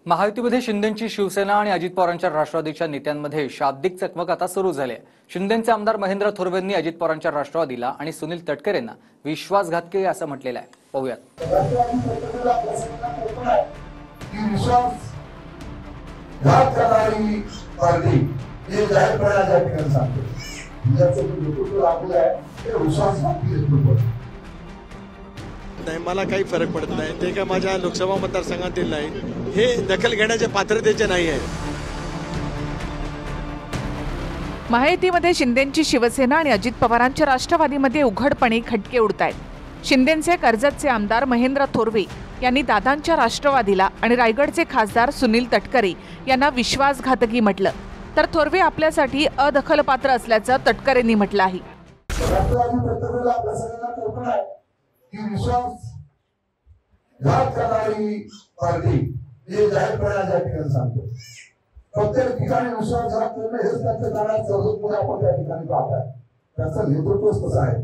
महायुतीमध्ये शिंदेंची शिवसेना आणि अजित पवारांच्या राष्ट्रवादीच्या नेत्यांमध्ये शाब्दिक चकमक आता सुरू झाली आहे। शिंदेंचे आमदार महेंद्र थोरवेंनी अजित पवारांच्या राष्ट्रवादीला आणि सुनील तटकरे यांना विश्वासघात केला असं म्हटलेलं आहे। पाहूयात। नाही, मला काही फरक पडत नाही। ते काय माझ्या लोकसभा मतदारसंघातील नाही, हे दखल घेण्याचे पात्रतेचे नाही आहे। महायुतीमध्ये शिंदेंची शिवसेना आणि अजित पवारांच्या राष्ट्रवादीमध्ये उघडपणे खटके उडतायत। शिंदेंचे कर्जतचे आमदार महेंद्र थोरवे यांनी दादांच्या राष्ट्रवादीला आणि रायगडचे खासदार सुनील तटकरे यांना विश्वासघातकी म्हटलं, तर थोरवे आपल्यासाठी अदखलपात्र असल्याचं तटकरेंनी म्हटलं आहे। विश्वासघात करणारी पार्टी हे जाहीरपणे सांगतो। प्रत्येक ठिकाणी विश्वासघात करणं हेच त्यांचं जाण्याचं स्वरूप आपण त्या ठिकाणी पाहताय। त्यांचं नेतृत्व कसं आहे,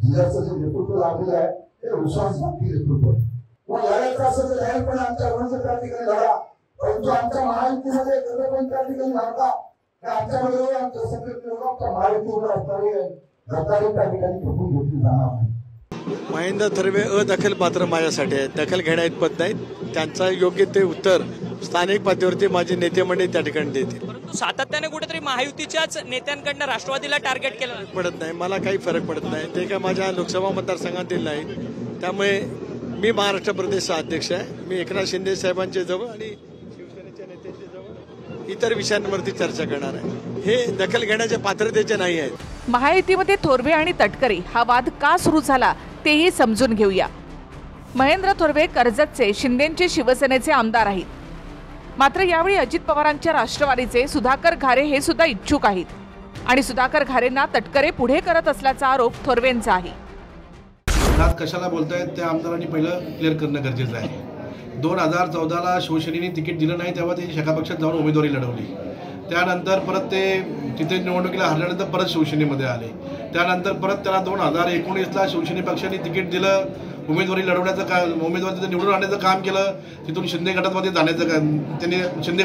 जिल्ह्याचं जे नेतृत्व लाभलेलं आहे हे विश्वासघाती नेतृत्व। मग लढायचं असेल तर जाहीरपणे आमच्या विरोधात त्या ठिकाणी लढा, परंतु आमच्या महायुतीमध्ये कधीपण त्या ठिकाणी लढता आमच्यामध्ये आमच्या सगळे महायुतीवर असणारी गद्दारी त्या ठिकाणी खपून घेतली जाणार नाही। महेंद्र थोरवे अदखलपात्र माझ्यासाठी आहेत, दखल घेण्याइतपत नाहीत। त्यांचा योग्य ते उत्तर स्थानिक पातळीवरती माझे नेते मंडळी त्या ठिकाणी देतील। परंतु सातत्याने कुठेतरी महायुतीच्याच नेत्यांकडून राष्ट्रवादीला टार्गेट केलं पडत नाही, मला काही फरक पडत नाही। ते काय माझ्या लोकसभा मतदारसंघातील नाही, त्यामुळे मी महाराष्ट्र प्रदेशचा अध्यक्ष आहे। मी एकनाथ शिंदे साहेबांच्या जवळ आणि शिवसेनेच्या नेत्यांच्या जवळ इतर विषयांवरती चर्चा करणार आहे। हे दखल घेण्याचे पात्रतेचे नाही आहेत। महायुतीमध्ये थोरवे आणि तटकरे हा वाद का सुरू झाला तेही समजून घेऊया। महेंद्र थोरवे कर्जतचे शिंदेंचे शिवसेनेचे आमदार आहेत, मात्र यावेळी अजित पवारांच्या राष्ट्रवादीचे सुधाकर घारे हे सुद्धा इच्छुक आहेत आणि सुधाकर घारेंना तटकरे पुढे करत असल्याचा आरोप थोरवेंचा आहे। कशाला बोलतायत त्या आमदारांनी पहिलं क्लिअर करणं गरजेचं आहे। 2014ला शिवसेनेने तिकीट दिलं नाही तेव्हा ते शाखा पक्षात जाऊन उमेदवारी लढवली, त्यानंतर परत ते तिथे निवडणुकीला हरल्यानंतर परत शिवसेनेमध्ये आले, त्यानंतर परत त्याला 2019ला शिवसेने पक्षाने तिकीट दिलं, उमेदवारी लढवण्याचं काम, उमेदवारी तिथे निवडून आणण्याचं काम केलं, तिथून शिंदे गटामध्ये जाण्याचं काम त्यांनी शिंदे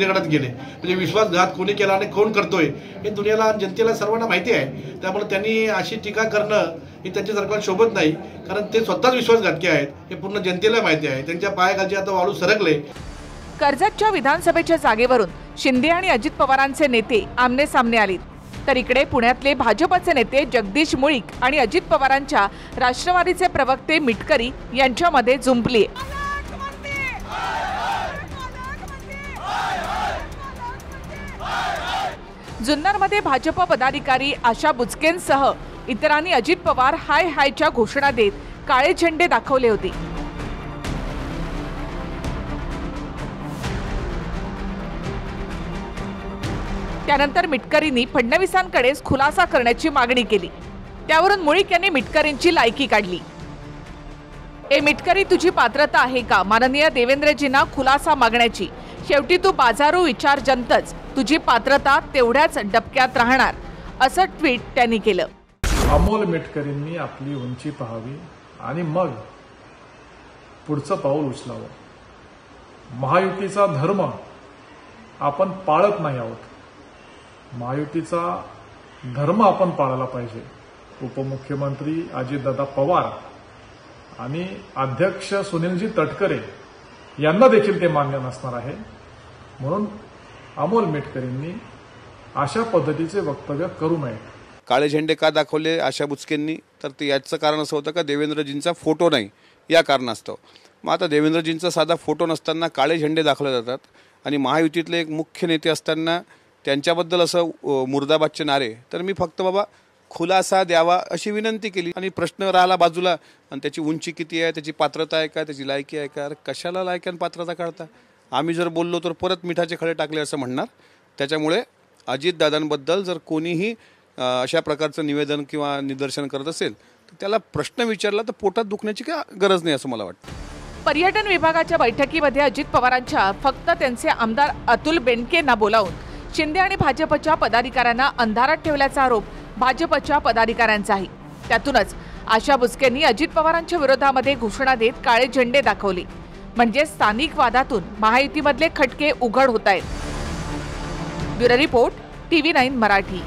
गटात गेले। म्हणजे विश्वासघात कोणी केला आणि कोण करतोय हे दुनियाला जनतेला सर्वांना माहिती आहे। त्यामुळे त्यांनी अशी टीका करणं हे त्यांच्या सरकारला शोभत नाही, कारण ते स्वतःच विश्वासघातकी आहेत हे पूर्ण जनतेला माहिती आहे। त्यांच्या पायाखालचे आता वाळू सरकले। कर्जतच्या विधानसभेच्या जागेवरून शिंदे आणि अजित पवारांचे नेते आमने सामने आले, तर इकडे पुण्यातले भाजपचे नेते जगदीश मुळीक आणि अजित पवारांच्या राष्ट्रवादीचे प्रवक्ते मिटकरी यांच्यामध्ये जुंपली। जुन्नरमध्ये भाजप पदाधिकारी आशा बुचकेंसह इतरांनी अजित पवार हाय हायच्या घोषणा देत काळे झेंडे दाखवले होते। त्यानंतर मिटकरींनी फडणवीसांकडेच खुलासा करण्याची मागणी केली, त्यावरून मुळीक यांनी मिटकरींची लायकी काढली। ए मिटकरी, तुझी पात्रता आहे का माननीय देवेंद्रजींना खुलासा मागण्याची? शेवटी तू बाजारू विचार जनतच, तुझी पात्रता तेवढ्याच डबक्यात राहणार, असं ट्विट त्यांनी केलं। अमोल मिटकरींनी आपली उंची पाहावी आणि मग पुढचं पाऊल उचलावं। महायुतीचा धर्म आपण पाळत नाही आहोत, महायुतीचा धर्म आपण पाळायला पाहिजे। उपमुख्यमंत्री अजितदादा पवार आणि अध्यक्ष सुनीलजी तटकरे यांना देखील ते मान्य नसणार आहे, म्हणून अमोल मिटकरींनी अशा पद्धतीचे वक्तव्य करू नये। काळे झेंडे का दाखवले आशा बुचकेंनी, तर ते याचं कारण असं होतं का देवेंद्रजींचा फोटो नाही या कारणास्तव। मग आता देवेंद्रजींचा साधा फोटो नसताना काळे झेंडे दाखवले जातात आणि महायुतीतले एक मुख्य नेते असताना त्यांच्याबद्दल असं मुर्दाबादचे नारे, तर मी फक्त बाबा खुलासा द्यावा अशी विनंती केली आणि प्रश्न राहिला बाजूला, आणि त्याची उंची किती आहे, त्याची पात्रता आहे का, त्याची लायकी आहे का? कशाला लायकी आणि पात्रता काढता? आम्ही जर बोललो तर परत मिठाचे खडे टाकले असं म्हणणार। त्याच्यामुळे अजितदादांबद्दल जर कोणीही अशा प्रकारचं निवेदन किंवा निदर्शन करत असेल तर त्याला प्रश्न विचारला तर पोटात दुखण्याची काय गरज नाही असं मला वाटतं। पर्यटन विभागाच्या बैठकीमध्ये अजित पवारांच्या फक्त त्यांचे आमदार अतुल बेनकेंना बोलावून शिंदे आणि भाजपच्या पदाधिकाऱ्यांना अंधारात ठेवल्याचा आरोप भाजपच्या पदाधिकाऱ्यांचा आहे। त्यातूनच आशा बुचकेंनी अजित पवारांच्या विरोधामध्ये घोषणा देत काळे झेंडे दाखवले। म्हणजे स्थानिक वादातून महायुतीमधले खटके उघड होत आहेत. Bureau report, TV9 Marathi.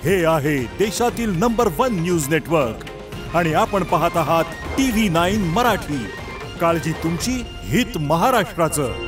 हे आहे देशातील नंबर 1 न्यूज नेटवर्क आणि आपण पाहत आहात TV9 मराठी. काळजी तुमची, हित महाराष्ट्राचं.